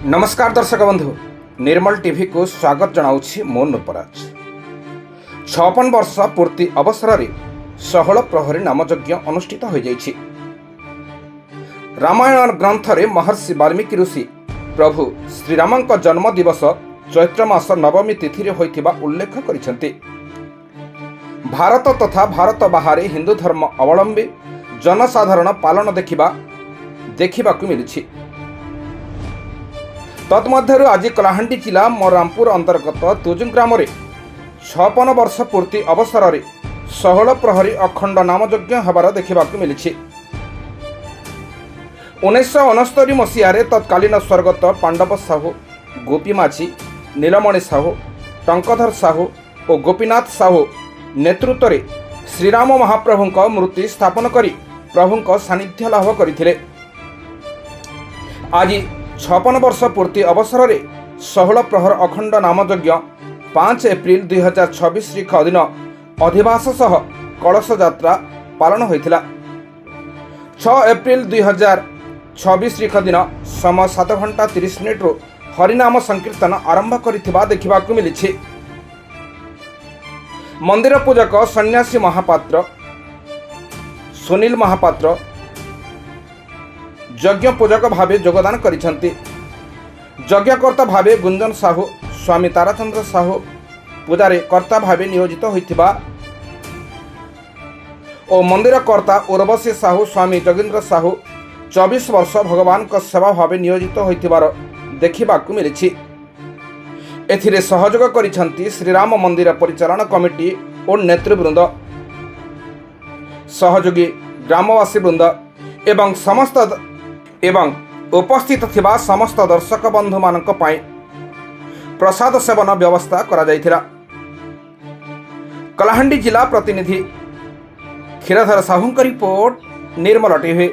नमस्कार दर्शक बंधु निर्मल टीवी को स्वागत जनाऊँगी मो नूपराज। 56 वर्ष पूर्ति अवसर में 16 प्रहरी नामयज्ञ अनुष्ठित हो जाइछि। रामायण ग्रंथ रे महर्षि वाल्मीकि ऋषि प्रभु श्रीरामक जन्म दिवस चैत्र मास नवमी तिथि रे होइथिबा उल्लेख करिसेंति। भारत तथा भारत बाहर हिंदू धर्म अवलंबी जनसाधारण पालन देखिबाकु मिलिछि। तन्मध्यरु आज कलाहांडी जिला मोरामपुर अंतर्गत तुजुंग ग्राम रे 56 वर्ष पूर्ति अवसर में 16 प्रहरी अखंड नामयज्ञ हबार देखिबाकु मिलिछि। 1969 मसीह तत्कालीन स्वर्गत पांडव साहू, गोपी माझी, नीलमणि साहू, टंकधर साहू और गोपीनाथ साहू नेतृत्व में श्रीराम महाप्रभु मूर्ति स्थापन करी प्रभु सानिध्य लाभ करथिले। आज 56 वर्ष पूर्ति अवसर में 16 प्रहर अखंड नामयज्ञ 5 एप्रिल 2026 तारीख दिन अधिवास सह कलश यात्रा पालन होइथिला। 6 एप्रिल 2026 तारीख दिन समय 7 घंटा 30 मिनिट हरिनाम संकीर्तन आरंभ करिथिबा देखिबाकु मिलिछि। मंदिर पूजक सन्यासी महापात्र सुनील महापात्र यज्ञ पूजक भावे योगदान करिसेंति। यज्ञकर्ता भावे गुंजन साहू, स्वामी ताराचंद्र साहू पूजारे कर्ता भावे नियोजित होइथिबा और मंदिर कर्ता उर्वशी साहू, स्वामी जोगेंद्र साहू 24 वर्ष भगवान का सेवा भावे नियोजित होइथिबार देखिबाकु मिलिछि। एथिरे सहयोग करिसेंति श्रीराम मंदिर परिचालन कमिटी और नेतृवृंद, सहयोगी ग्रामवासी वृंद एवं उपस्थित थिबा समस्त दर्शक बंधु मानक पाई प्रसाद सेवन व्यवस्था करा जायथिला। कलाहांडी जिला प्रतिनिधि क्षीरधर साहू रिपोर्ट, निर्मल टीवी।